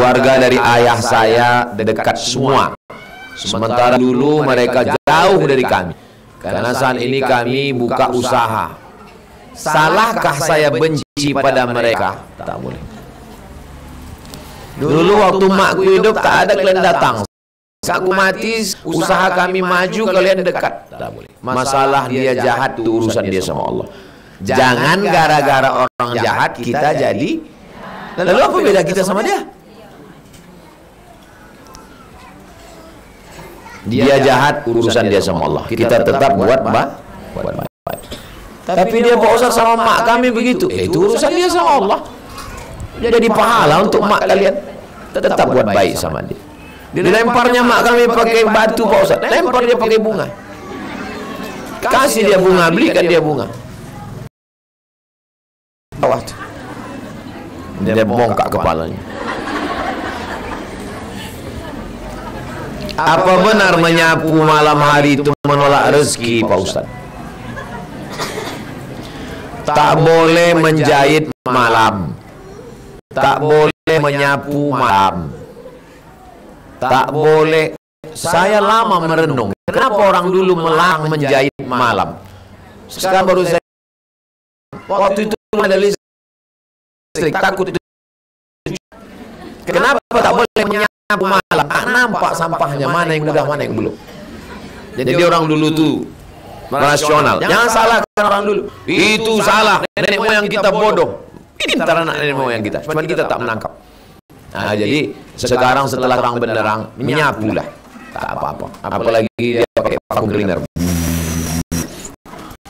keluarga dari ayah saya dekat semua. Sementara dulu mereka jauh dari kami. Karena saat ini kami buka usaha. Salahkah saya benci pada mereka? Tak boleh. Dulu waktu makku hidup tak ada kalian datang. Saat aku mati, usaha kami maju, kalian dekat. Tak boleh. Masalah dia jahat itu urusan dia sama Allah. Jangan gara-gara orang jahat kita jadi. Lalu apa beda kita sama dia? Dia jahat, urusan dia sama Allah. Kita tetap buat baik. Tapi dia Pak Ustaz sama mak kami begitu. Itu urusan dia sama Allah. Jadi pahala untuk mak kalian. Tetap buat baik sama dia. Dilemparnya mak kami pakai batu Pak Ustaz. Lempar dia pakai bunga. Kasih dia bunga, belikan dia bunga. Awas. Dia bongkak kepalanya. Apa benar menyapu malam hari itu menolak rezeki Pak Ustaz? Tak boleh menjahit malam. Tak boleh menyapu malam. Tak boleh. Saya lama merenung. Kenapa orang dulu melarang menjahit malam? Sekarang baru saya. Waktu itu ada listrik. Takut. Kenapa tak boleh menyapu malam? Nampak sampahnya, mana yang udah, mana yang belum. Jadi orang dulu tuh rasional. Jangan salahkan orang dulu. Itu salah. Nenek moyang kita bodoh. Pintar anak nenek moyang kita. Cuma kita tak menangkap. Nah, jadi sekarang setelah terang benderang, menyapulah. Tak apa-apa. Apalagi dia pakai vacuum cleaner.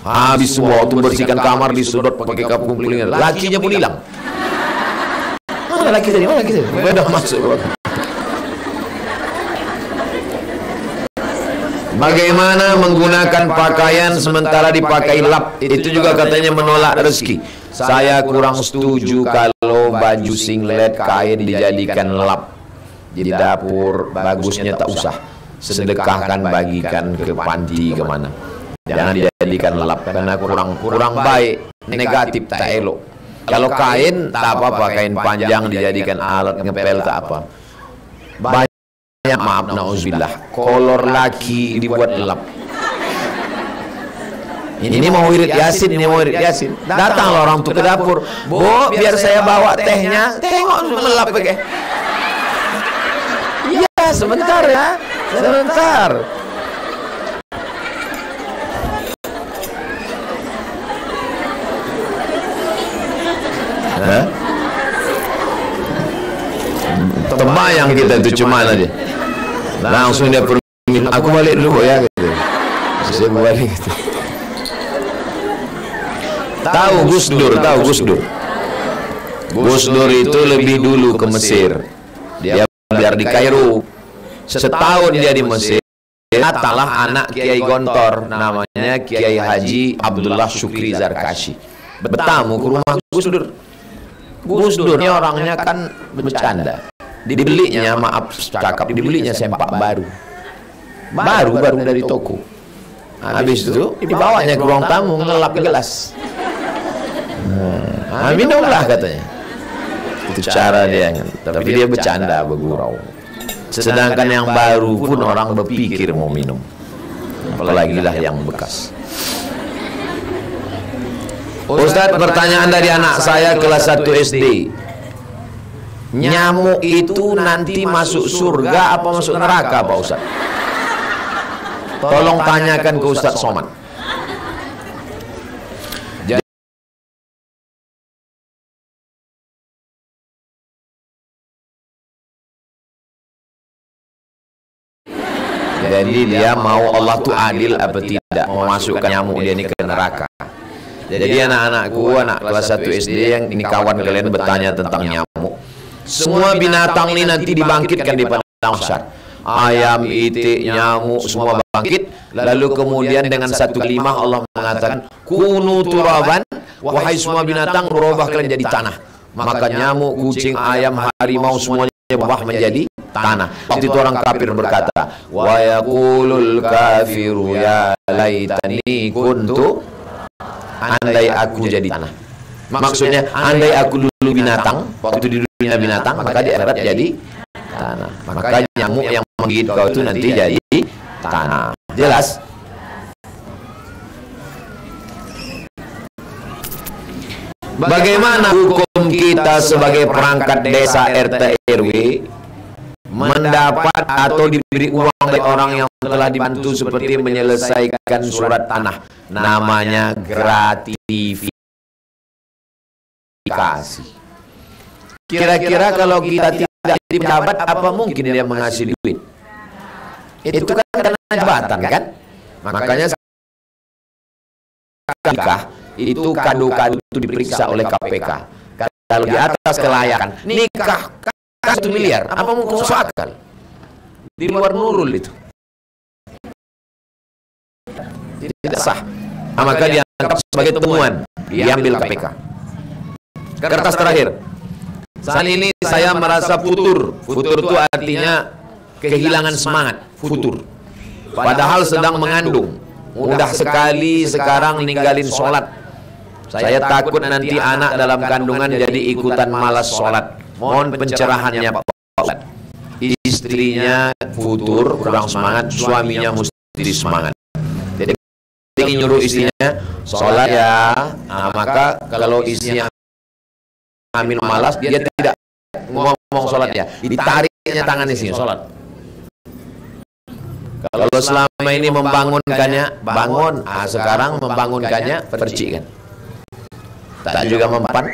Habis semua waktu bersihkan kamar disedot pakai vacuum cleaner. Lakinya pun hilang. Mana laki tadi? Mana laki tadi? Udah masuk. Bagaimana menggunakan pakaian sementara dipakai lap? Itu juga katanya menolak rezeki. Saya kurang setuju kalau baju singlet kain dijadikan lap. Di dapur bagusnya tak usah. Sedekahkan, bagikan ke panti kemana. Jangan dijadikan lap karena kurang baik, negatif, tak elok. Kalau kain tak apa-apa, kain panjang dijadikan alat ngepel tak apa. Banyak maaf nauzubillah, kolor laki dibuat lap. Ini mau wirid Yasin, ini mau wirid Yasin. Datanglah orang tuh ke dapur. Bu, biar saya bawa tehnya. Tengok melap pakai. Iya, sebentar ya. Sebentar. Terbayang kita itu cuma aja. Langsung dia pergi. Aku balik dulu ya. Gitu. Saya balik gitu. Tahu Gus Dur, tahu Gus Dur. Gus Dur itu lebih dulu ke Mesir. Dia biar di Kairo. Setahun dia di Mesir. Datanglah anak Kiai Gontor, namanya Kiai Haji Abdullah Syukri Zarkashi. Bertamu ke rumah Gus Dur. Gus Dur ini orangnya kan bercanda. Dibelinya, maaf cakap, dibelinya sempak baru. Baru dari toko. Habis itu dibawanya ke ruang tamu ngelap gelas. Minumlah katanya. Itu cara dia. Tapi dia bercanda, bergurau. Sedangkan yang baru pun orang berpikir mau minum. Apalagi lah yang bekas. Ustadz, pertanyaan dari anak saya kelas 1 SD. Nyamuk itu nanti masuk surga apa masuk neraka Pak Ustadz? Tolong tanyakan ke Ustadz Somad. Jadi dia mau Allah tuh adil apa tidak, mau masukkan nyamuk dia ini ke neraka. Jadi anak-anakku, anak kelas 1 SD yang ini kawan kalian bertanya tentang nyamuk. Semua binatang ini nanti dibangkitkan di padang mahsyar. Ayam, itik, nyamuk semua bangkit. Lalu kemudian dengan satu kalimat Allah mengatakan, kunu turaban, wahai semua binatang berubah kalian jadi tanah. Maka nyamuk, kucing, ayam, harimau semuanya berubah menjadi tanah. Waktu itu orang kafir berkata, wa yaqulul kafiru ya laitani kuntu, andai aku jadi tanah. Maksudnya andai aku dulu binatang waktu di dulunya binatang, maka di akhirat jadi tanah. Maka nyamuk yang menggigit kau itu nanti jadi tanah. Jelas? Bagaimana hukum kita sebagai perangkat desa RT RW mendapat atau diberi uang dari orang yang telah dibantu seperti menyelesaikan surat tanah? Namanya gratifikasi. Kira-kira kalau kita tidak jadi pejabat, apa mungkin dia mengasih duit? Itu kan karena jabatan kan? Makanya itu kado-kado itu diperiksa oleh KPK. Kalau di atas kelayakan, nikah 1 miliar, apa mungkin masuk akal? Di luar nurul itu. Tidak sah. Maka dianggap sebagai temuan, diambil KPK. Kertas terakhir. Saat ini saya merasa futur. Futur itu artinya kehilangan semangat. Futur. Padahal sedang mengandung. Mudah sekali sekarang ninggalin sholat. Saya takut nanti anak dalam kandungan jadi ikutan malas sholat. Mohon pencerahannya Pak Ustaz. Istrinya futur, kurang semangat, suaminya mesti semangat. Jadi nyuruh istrinya sholat ya. Nah, maka kalau istrinya hamil malas, dia tidak ngomong sholat ya, ditariknya tangan istrinya sholat. Kalau selama ini membangunkannya, bangun. Sekarang membangunkannya, percik kan. Tak juga mempan.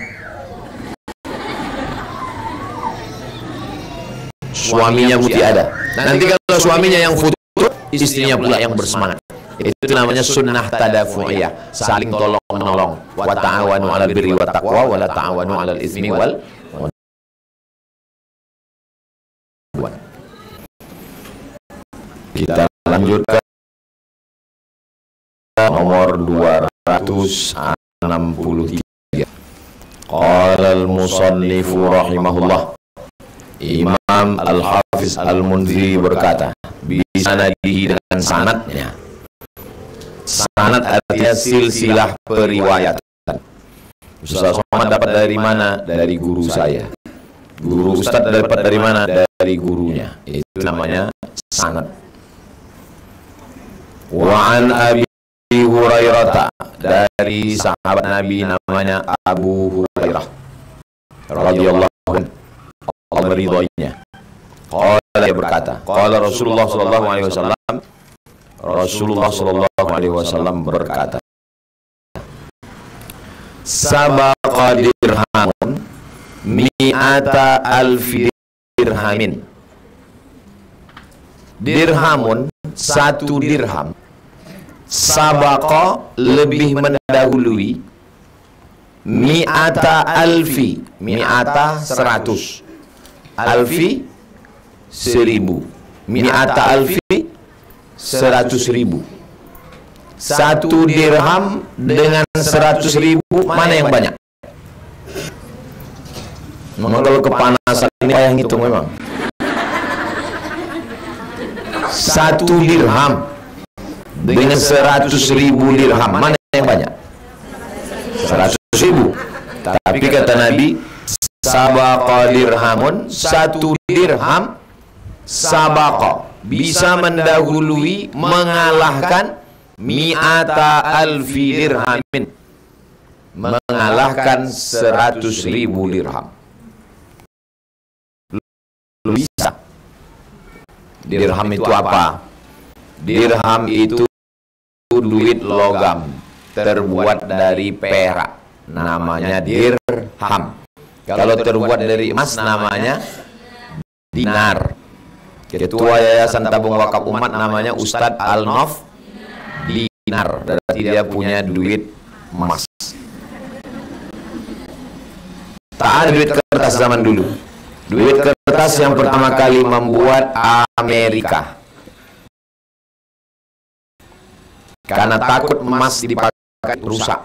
Suaminya mesti ada. Nanti kalau suaminya yang futur, istrinya pula yang bersemangat. Itu namanya sunnah tadafu'iyah, saling tolong menolong. Wa ta'awanu 'alal birri wat taqwa wa la ta'awanu 'alal itsmi wal udwan. Kita lanjutkan nomor 263. Qala al-musannifu rahimahullah, Imam Al-Hafiz Al-Munziri berkata, bisanadihi, dengan sanadnya. Sanad artinya silsilah periwayatan. Ustaz Somad dapat dari mana? Dari guru saya. Guru Ustaz dapat dari mana? Dari gurunya. Itu namanya sanad. Wa an Abi Hurairah, dari sahabat Nabi namanya Abu Hurairah radhiyallahu anhu, Allah meridhoinya. Qala, dia berkata, qala Rasulullah sallallahu alaihi wasallam, Rasulullah sallallahu alaihi wasallam berkata, sabaqa dirhamun mi'ata alfi dirhamin. Dirhamun, 1 dirham. Sabaqa, lebih mendahului. Mi'ata alfi, mi'ata 100, alfi 1000, mi'ata alfi 100.000. 1 dirham dengan 100.000, mana yang banyak? Memang kalau kepanasan ini payah ngitung memang. 1 dirham dengan 100.000 dirham, mana yang banyak? 100.000. Tapi kata Nabi, sabaqa dirhamun, 1 dirham, sabaqa, bisa mendahului, mengalahkan mi'ata alfi dirhamin, mengalahkan 100.000 dirham. Bisa. Dirham itu apa? Dirham itu duit logam terbuat dari perak, namanya dirham. Kalau terbuat dari emas namanya dinar. Ketua Yayasan Tabung Wakaf Umat namanya Ustadz Al-Nof Dinar, berarti dia punya duit emas. Tak ada duit kertas zaman dulu. Duit kertas yang pertama kali membuat Amerika, karena takut emas dipakai rusak.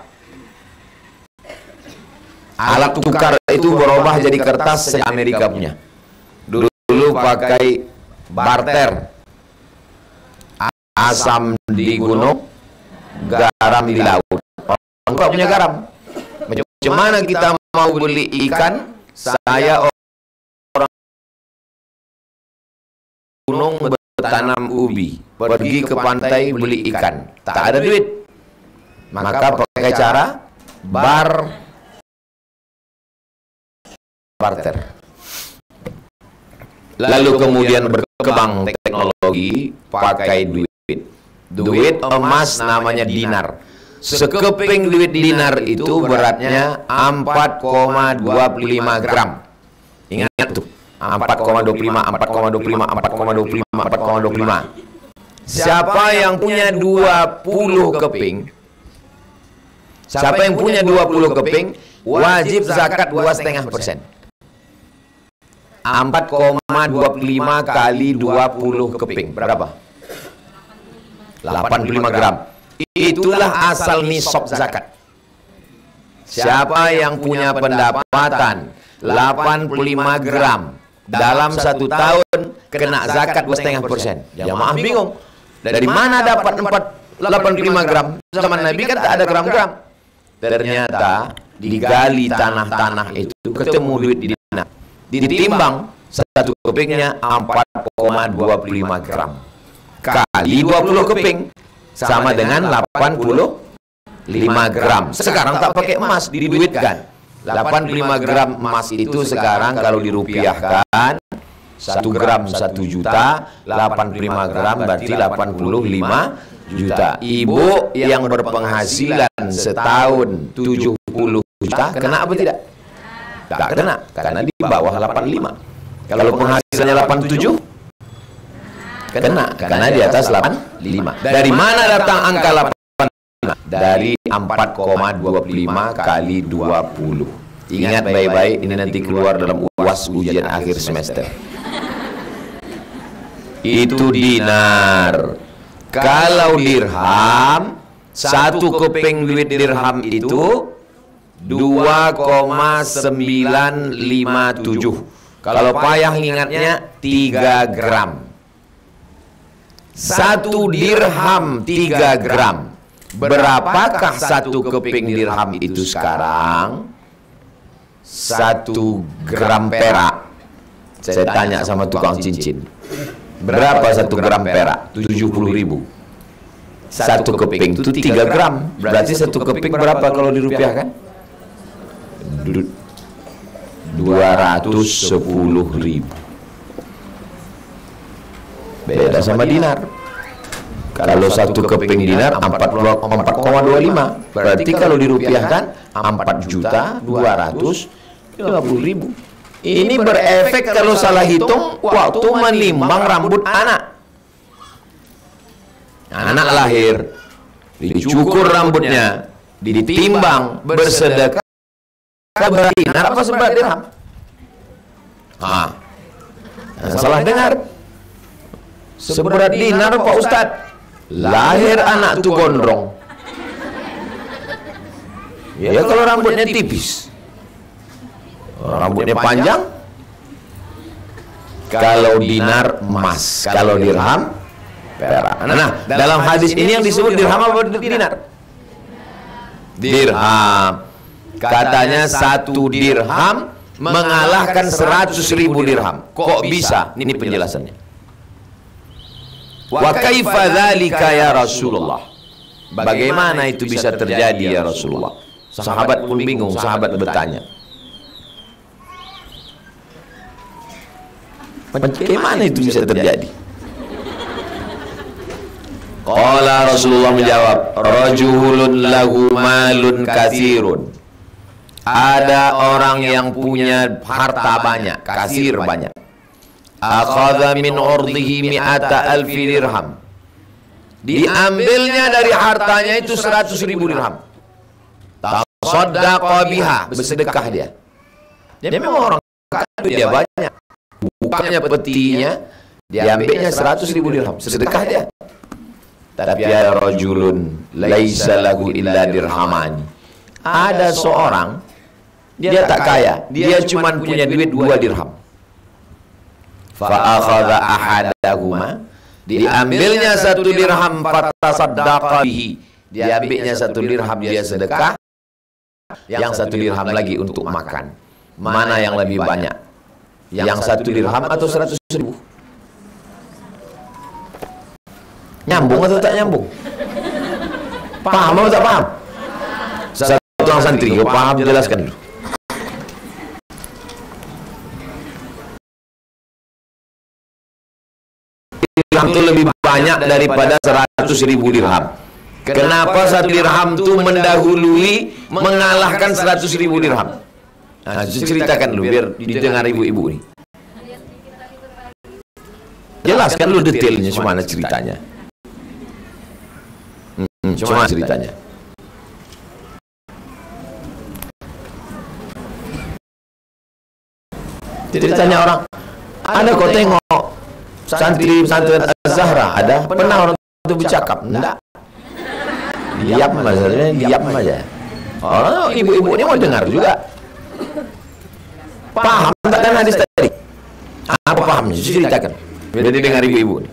Alat tukar itu berubah jadi kertas sejak Amerika punya. Dulu pakai barter, asam di gunung, garam di laut. Enggak punya garam. Macam mana kita mau beli ikan? Saya ubi, pergi ke pantai beli ikan, tak ada duit, maka pakai cara barter. Lalu kemudian berkembang teknologi pakai duit emas namanya dinar. Sekeping duit dinar itu beratnya 4,25 gram. Ingat tuh, 4,25, 4,25, 4,25, 4,25. Siapa yang punya 20 keping? Siapa yang punya 20 keping wajib zakat 2,5%. 4,25 kali 20 keping berapa? 85 gram. Itulah asal nisab zakat. Siapa yang punya pendapatan 85 gram dalam 1 tahun kena zakat 2,5%. Jamaah bingung. Dari mana dapat 85 gram? Zaman Nabi kan tak ada gram-gram. Ternyata digali tanah-tanah itu ketemu duit di dinar. Ditimbang 1 kepingnya 4,25 gram kali 20 keping sama dengan 85 gram. Sekarang tak pakai emas, diduitkan. 85 gram emas itu sekarang kalau dirupiahkan 1 gram 1 juta, 85 gram berarti 85 juta. Ibu yang berpenghasilan setahun 70 juta kena apa tidak? Tak kena, karena di bawah 85. Kalau penghasilannya 87 kena, karena di atas 85. Dari mana datang angka 85? Dari 4,25 kali 20. Ingat baik-baik, ini nanti keluar dalam UAS ujian akhir semester. Itu dinar. Kalau dirham, 1 keping duit dirham itu 2,957. Kalau payah ingatnya 3 gram. 1 dirham 3 gram. Berapakah 1 keping dirham itu sekarang? 1 gram perak. Saya tanya sama tukang cincin, berapa 1 gram perak? 70.000. 1 keping itu 3 gram. Berarti 1 keping berapa kalau dirupiahkan? 210.000. Beda sama dinar. Kalau 1 keping dinar 4,25. Berarti kalau dirupiahkan 4.250.000. Ini berefek kalau salah hitung waktu menimbang rambut anak. Anak lahir, dicukur rambutnya, ditimbang, bersedekah seberat dinar apa seberat dirham? Salah dengar. Seberat dinar Pak Ustadz. Lahir anak tuh gondrong. Ya kalau rambutnya tipis. Rambutnya panjang. Kalau dinar emas, kalau dirham perak. Nah, dalam hadis ini yang disebut dirham apa dinar? Dirham. Katanya 1 dirham mengalahkan 100.000 dirham. Kok bisa? Ini penjelasannya. Wa kaifa dzalika ya Rasulullah? Bagaimana itu bisa terjadi ya Rasulullah? Sahabat pun bingung, sahabat bertanya. Bagaimana itu bisa terjadi? Qala Rasulullah menjawab, rajulun lahu malun katsirun. Ada orang yang punya harta banyak, kasir banyak. Akhadha min urdihi mi'ata alfi dirham. Diambilnya dari hartanya itu 100.000 dirham. Tasaddaqa biha, bersedekah dia. Dia memang orang kaya, dia banyak. Bukanya petinya, diambilnya 100.000 dirham, sedekah dia. Tapi ada rajulun laisa lahu illa dirhamani. Ada seorang, dia tak kaya, dia cuma punya duit 2 dirham. Fa akhadha ahadahuma, diambilnya 1 dirham fatasaddaqa bihi. Diambilnya 1 dirham dia sedekah, yang 1 dirham lagi untuk makan. Mana yang lebih banyak? Yang 1 dirham atau 100.000? Nyambung atau tak nyambung? Paham atau tak paham? Satu orang santri, paham, jelaskan dulu. Dirham itu lebih banyak daripada 100.000 dirham. Kenapa 1 dirham itu mendahului mengalahkan 100.000 dirham? Nah, ceritakan dulu biar didengar ibu-ibu ini. Jelaskan dulu detailnya gimana ceritanya. Cuma ceritanya. Ceritanya orang, ada kau tengok santri pesantren Az-Zahra, ada pernah orang itu bercakap? Enggak. Diam maksudnya, diam aja. Orang ibu-ibu ini mau dengar juga. Paham takkan hadis tadi? Apa pahamnya? Ceritakan. Jadi dengar ibu-ibu.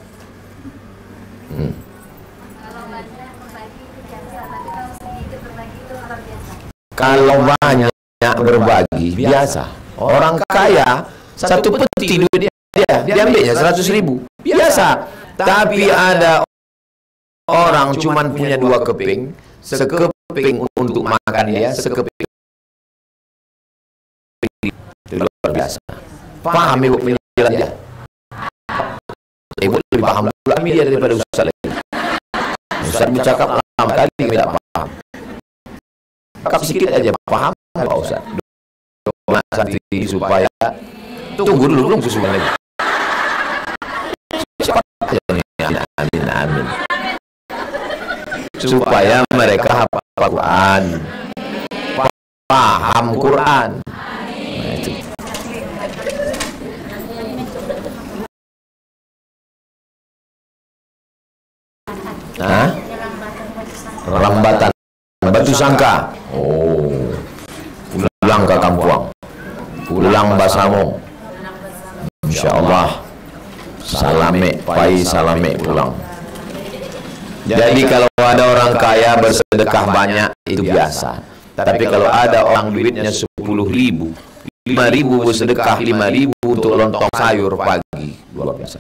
Kalau banyak berbagi biasa. Orang kaya satu peti duit dia ambilnya 100.000 biasa. Tapi ada orang cuman punya 2 keping, sekeping untuk makan dia, sekeping luar biasa. Paham ibu penjelasan dia? Ibu lebih paham pula dia daripada Ustaz lagi. Ustaz bercakap lama kali tidak paham. Cakap sedikit aja paham Pak Ustaz. Doa santri supaya tunggu dulu belum kusuman lagi. Cepat aja nih. Amin amin. Supaya mereka hafal Quran, paham Quran. Nah, itu. Nah, rambatan batu sangka. Oh, pulang ke kampung, pulang Basamong. Insyaallah salame, pai salame pulang. Jadi kalau ada orang kaya bersedekah banyak itu biasa. Tapi kalau ada orang duitnya 10.000, 5.000 bersedekah 5.000 untuk lontong sayur pagi, luar biasa.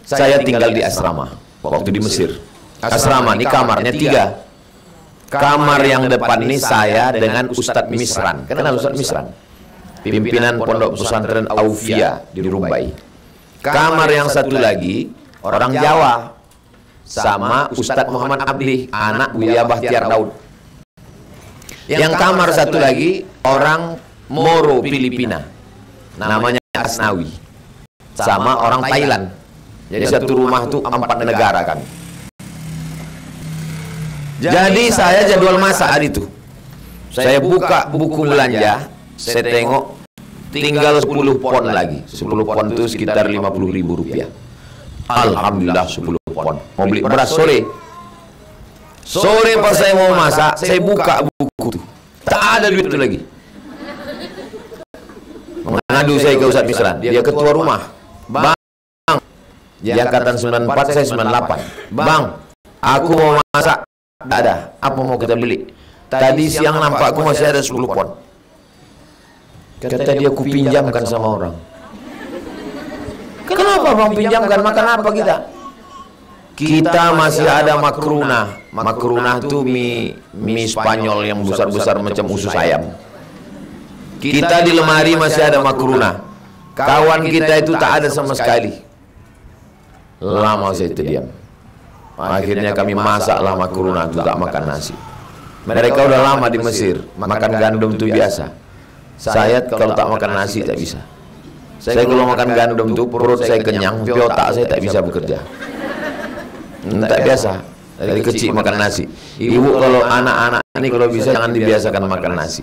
Saya tinggal di asrama waktu di Mesir. Asrama ini kamarnya 3. Kamar yang depan ini saya dengan Ustadz Misran. Kenal Ustadz Misran? Pimpinan Pondok Pesantren Aufia di Rumbai. Kamar yang satu lagi orang Jawa sama Ustadz Muhammad Abdi, anak Buya Bahtiar Daud. Yang kamar satu lagi orang Moro Filipina, namanya Asnawi, sama orang Thailand. Jadi satu rumah tuh 4 negara kan. Jadi saya jadwal masak hari itu. Saya buka buku belanja, saya tengok tinggal 10 pon lagi. 10 pon itu sekitar 50.000 rupiah. Alhamdulillah 10 pon. Mau beli beras sore. Sore pas saya mau masak, saya buka buku itu. Tak ada duit itu lagi. Mengadu saya ke Ustadz Misran, dia ketua rumah. Bang, dia angkatan 94, saya 98. Bang, aku mau masak. Tak ada. Apa mau kita beli? Tadi siang nampak aku masih ada 10 pon. Kata dia, aku pinjamkan sama orang. Kenapa bang pinjamkan? Makan apa kita? Kita masih ada makruna. Makruna itu mie Spanyol yang besar-besar macam usus ayam. Kita di lemari masih ada makruna. Kawan kita itu tak ada sama sekali. Lama saya terdiam. Akhirnya kami masaklah makruna itu, tak makan nasi. Mereka udah lama di Mesir, makan gandum itu biasa. Saya kalau tak makan nasi tak bisa. Saya kalau makan gandum itu perut saya kenyang, tapi otak saya tak bisa bekerja. Tak biasa. Dari kecil makan nasi. Ibu kalau anak-anak ini kalau bisa jangan dibiasakan makan nasi.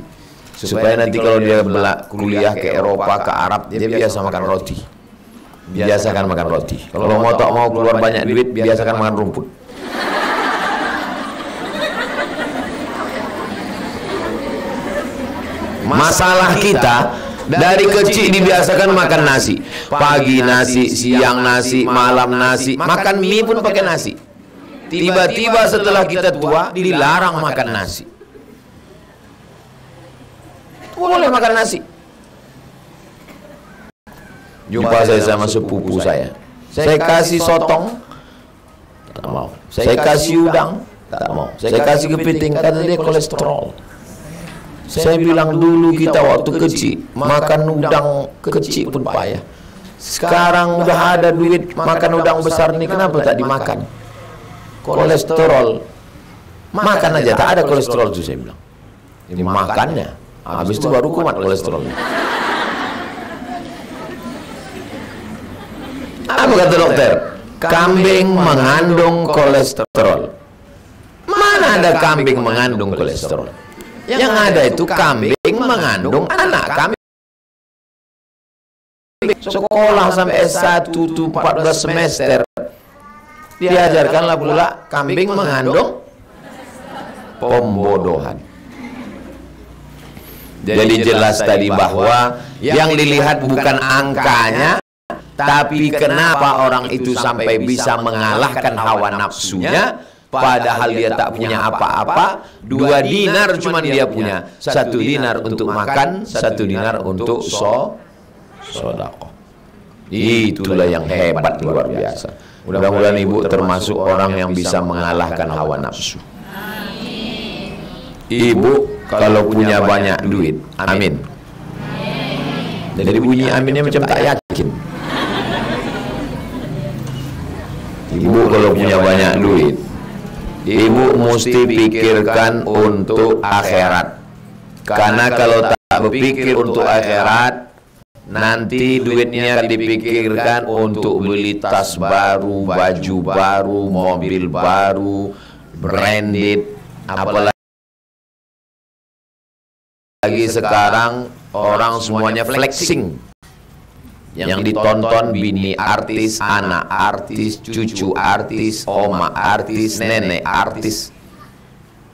Supaya nanti kalau dia kuliah ke Eropa, ke Arab, dia biasa makan roti. Biasakan makan roti. Kalau mau keluar banyak duit, biasakan makan rumput. Masalah kita dari kecil dibiasakan makan nasi. Pagi nasi, siang nasi, malam nasi. Makan mie pun pakai nasi. Tiba-tiba setelah kita tua dilarang makan nasi. Boleh makan nasi. Jumpa saya sama sepupu saya. Saya kasih sotong Tak mau. Saya kasih udang, tak mau. Saya kasih kepiting, kata dia kolesterol. Saya bilang dulu kita waktu kecil makan udang kecil pun payah. Sekarang udah ada duit makan udang besar nih, kenapa tak dimakan? Kolesterol. Makan aja, tak ada kolesterol tuh, saya bilang. Ini makannya. Habis itu baru kumat kolesterol. Apa kata dokter? Kambing mengandung kolesterol. Mana ada kambing mengandung kolesterol? Yang ada itu kambing mengandung anak kambing. Sekolah sampai S1 tuh 14 semester. Diajarkanlah pula kambing mengandung pembodohan. Jadi jelas tadi bahwa yang dilihat bukan angkanya, tapi kenapa orang itu sampai bisa mengalahkan hawa nafsunya, padahal dia tak punya apa-apa. 2 dinar cuman dia punya. 1 dinar untuk makan, 1 dinar untuk sedekah. Itulah yang hebat, luar biasa. Mudah-mudahan ibu termasuk orang yang bisa mengalahkan hawa nafsu. Ibu kalau punya banyak duit, amin. Jadi bunyi aminnya macam tak yakin. Ibu kalau punya banyak duit, ibu mesti pikirkan untuk akhirat. Karena kalau tak berpikir untuk akhirat, nanti duitnya dipikirkan untuk beli tas baru, baju baru, mobil baru, branded. Apalagi sekarang orang semuanya flexing. Yang ditonton bini artis, anak artis, cucu artis, oma artis, nenek artis.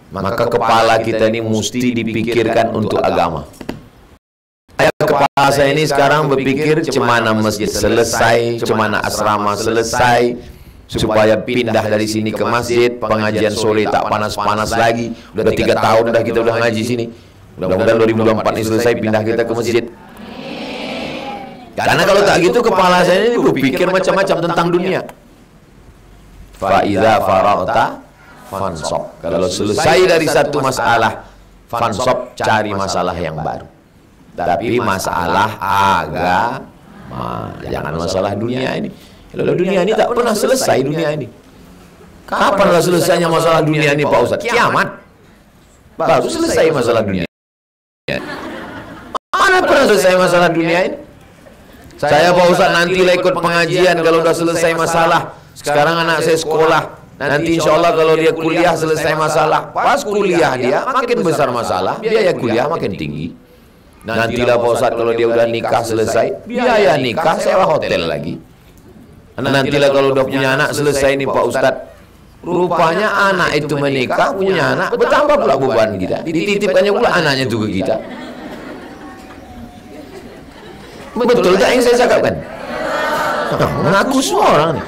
Maka kepala kita ini mesti dipikirkan untuk agama. Kepala saya ini sekarang berpikir cemana masjid selesai, cemana asrama selesai, supaya pindah dari sini ke masjid, pengajian sore tak panas-panas lagi. Udah 3 tahun dah kita udah ngaji sini. Mudah-mudahan 2024 ini selesai, pindah kita ke masjid. Karena kalau tak gitu kepala saya ini berpikir macam-macam tentang dunia. Fa'idha faragta fansab. Kalau selesai dari satu masalah, fansab, cari masalah yang baru. Tapi masalah agama, jangan masalah dunia ini. Kalau dunia ini tak pernah selesai dunia ini. Kapanlah selesainya masalah dunia ini Pak Ustaz? Kiamat. Baru selesai masalah dunia. Mana pernah selesai masalah dunia ini? Saya Pak Ustaz nanti lah ikut pengajian kalau udah selesai masalah. Sekarang anak saya sekolah. Nanti insya Allah kalau dia kuliah selesai masalah. Pas kuliah dia makin besar masalah, biaya kuliah makin tinggi. Nantilah Pak Ustaz kalau dia udah nikah selesai, biaya nikah sewa hotel lagi. Nantilah kalau udah punya anak selesai nih Pak Ustaz, rupanya anak itu menikah, punya anak, bertambah pula beban kita. Dititipkannya pula anaknya itu ke kita. Betul tak yang saya cakapkan? Mengaku semua orang nih.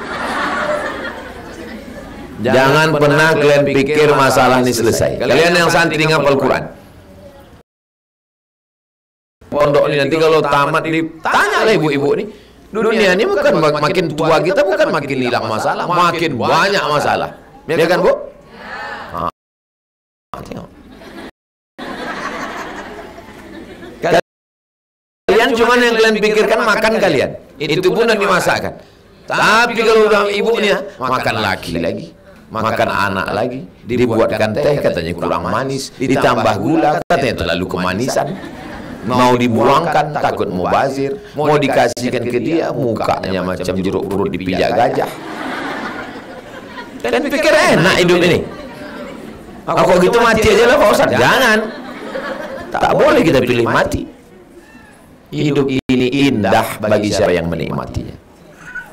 Jangan pernah kalian pikir masalah ini selesai. Kalian yang santri ngapal Quran, pondok ini nanti kalau tamat ini, tanyalah ibu-ibu nih. Dunia ini bukan makin tua kita, bukan makin hilang masalah, makin banyak masalah. Ya kan Bu? Kalian cuma yang kalian pikirkan makan kalian, itu pun yang dimasakkan. Tapi kalau udah ibunya makan lagi, makan anak lagi, dibuatkan teh katanya kurang manis, ditambah gula katanya terlalu kemanisan. Mau dibuangkan takut mubazir, mau dikasihkan ke dia mukanya macam jeruk purut dipijak gajah. Dan pikir enak hidup ini. Kalau gitu mati aja lah Pak Ustaz. Jangan. Tak boleh kita pilih mati. Hidup ini indah bagi siapa yang menikmatinya.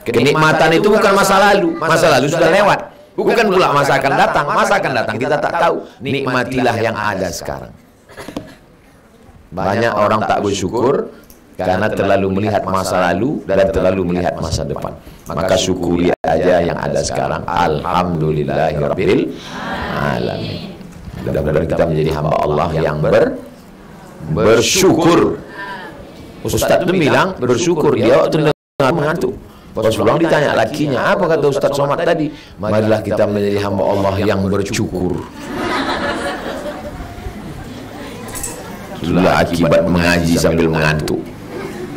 Kenikmatan itu bukan masa lalu. Masa lalu sudah lewat. Bukan pula masa akan datang. Masa akan datang kita tak tahu. Nikmatilah yang ada sekarang. Banyak orang tak bersyukur karena terlalu melihat masa lalu dan terlalu melihat masa depan. Maka syukuri aja yang ada sekarang. Alhamdulillahirabbil alamin. Mudah-mudahan kita menjadi hamba Allah yang bersyukur. Ustaz itu bilang bersyukur, dia waktu mengantuk. Pas pulang ditanya lakinya, apa kata Ustaz Somad tadi? Marilah kita menjadi hamba Allah yang bersyukur. Itulah akibat mengaji sambil mengantuk.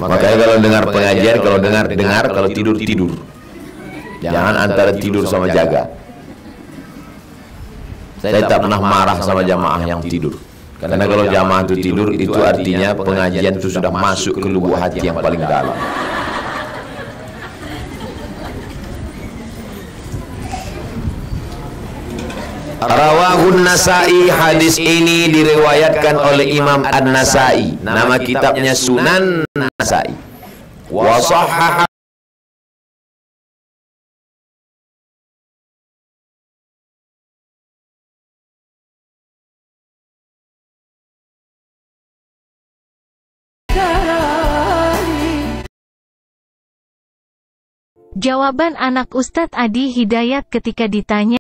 Makanya kalau dengar pengajian, kalau dengar, kalau tidur. Jangan antara tidur sama jaga. Saya tak pernah marah sama jamaah yang tidur. Karena kalau jamaah itu tidur, itu artinya pengajian itu sudah masuk ke lubuk hati yang paling dalam. Rawahun Nasai, hadis ini diriwayatkan oleh Imam An-Nasai. Nama kitabnya Sunan Nasai. Wa sahhaha Jawaban anak Ustadz Adi Hidayat ketika ditanya